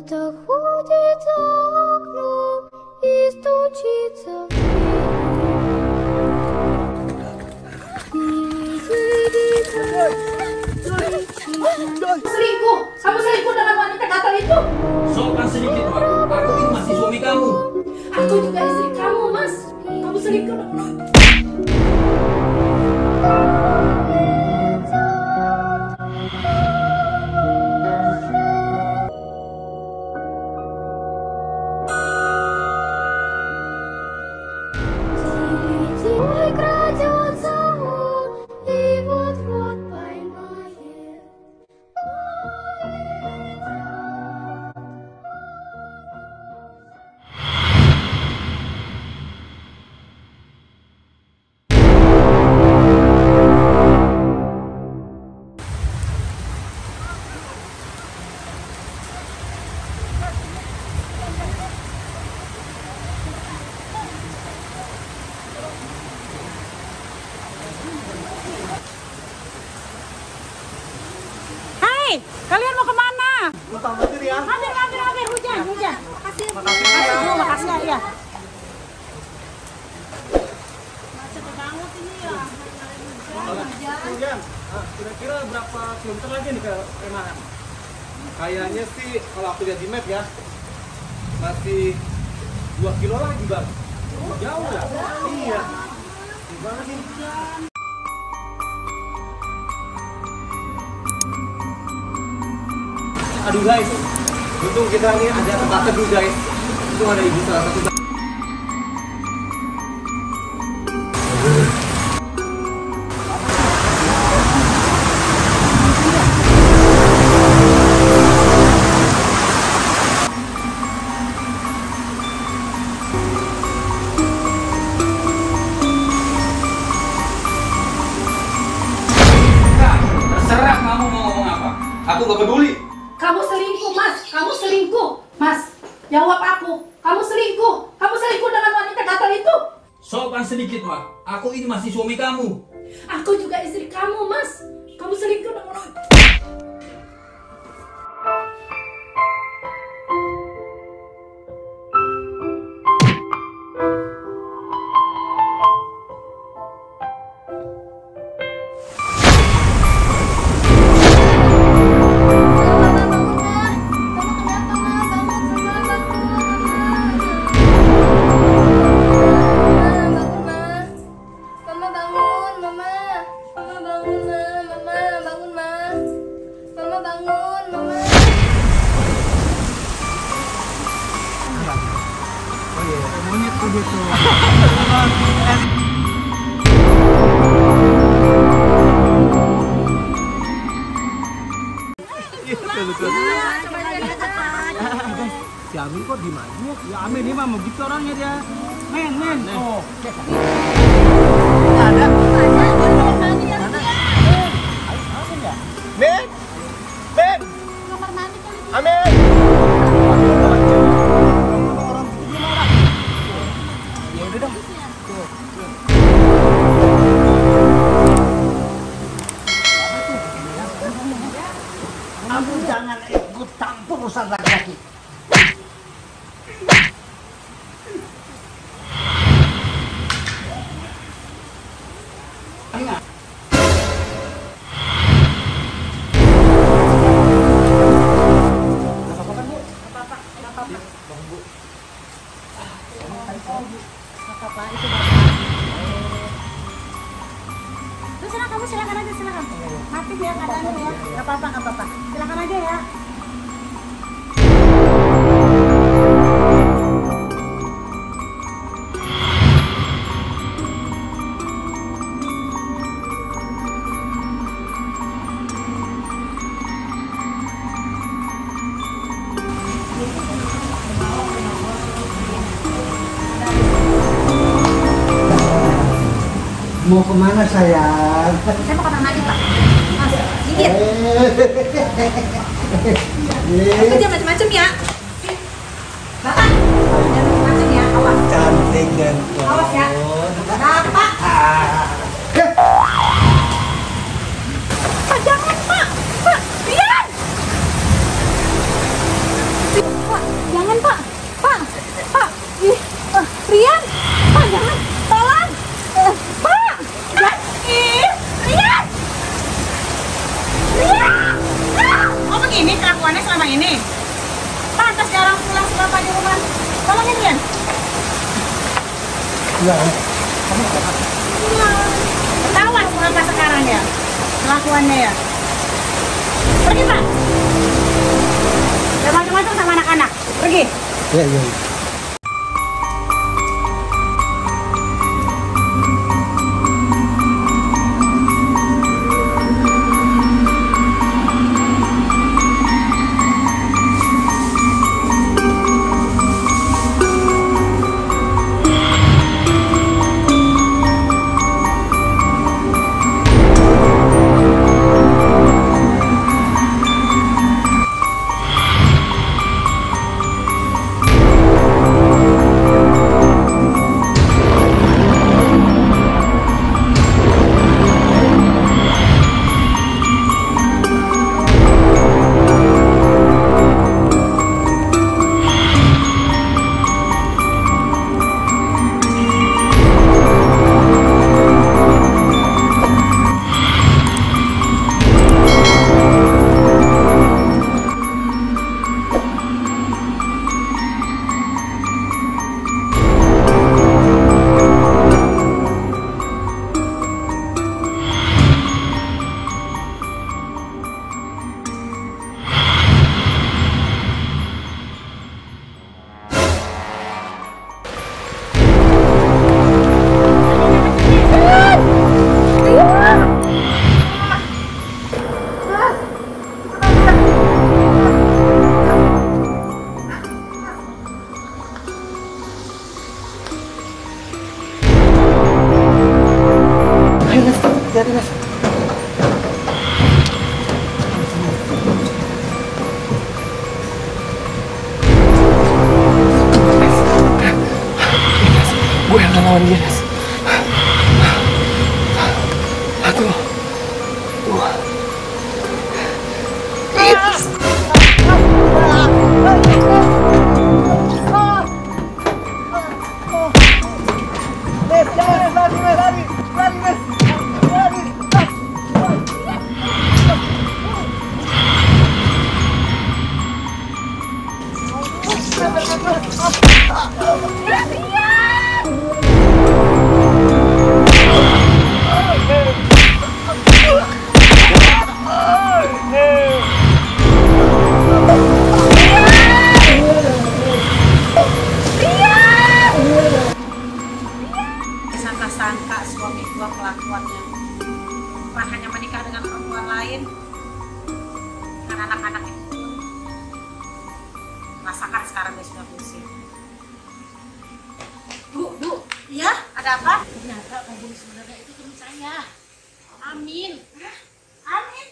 Кто-то ходит за окном и стучится в дверь. Selingkuh! Kamu selingkuh dengan wanita gatal itu! Sopan sedikit, Pak. Aku ini masih suami kamu. Aku juga istri kamu, Mas. Kamu selingkuh dengan... Зимой крадется он и вот-вот поймает. Hai, kalian mau kemana? Lupa mampir ya. Mampir, hujan. Makasih Makasih ya. Hujan. Kira-kira berapa kilometer lagi nih ke Remahan? Kayaknya sih kalau aku lihat di map ya masih 2 kilo lagi bang. Jauh ya? Iya. Gimana nih? Aduh guys, untung kita nih ada tempat teduh guys. Untung ada ibu salah satu. Terserah kamu mau ngomong apa. Aku gak peduli. Kamu selingkuh, Mas. Kamu selingkuh. Mas, jawab aku. Kamu selingkuh. Kamu selingkuh dengan wanita gatal itu. Sopan sedikit, Pak. Aku ini masih suami kamu. Aku juga istri kamu, Mas. Kamu selingkuh dengan wanita... Monyet tuh gitu. Si Amin kok di mana? Ya Amin ini mah begitu orangnya dia. Men. Oh. Ada. Men. Amin. Ya udah dong. Kamu jangan ikut campur urusan laki-laki. Terserah kamu, silakan aja, silakan. Mati ya keadaannya ya. Nggak apa-apa. Silakan aja ya. Mau kemana sayang? Saya mau ke kamar mandi, Pak. Mas, dikit. Aku jangan macam-macam ya. Bapak, jangan macam-macam ya. Awas. Cantik dan Awas ya. Bapak. Pak, jangan, Pak. Pak, biar. ya? Kelakuannya ya? Pergi, Pak. Jangan macam-macam sama anak-anak. Pergi. Ya, ya. Gue yang lawan dia, Nes. 1, 2, Sangka suami gua kelakuannya bukan hanya menikah dengan perempuan lain, dengan anak-anak itu. Rasakan sekarang dia sudah pusing. Bu, ya ada apa? Ternyata pembunuh sebenarnya itu teman saya, Amin. Amin.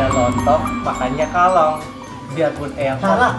Lontong makannya kalong, biarpun eyang Salah,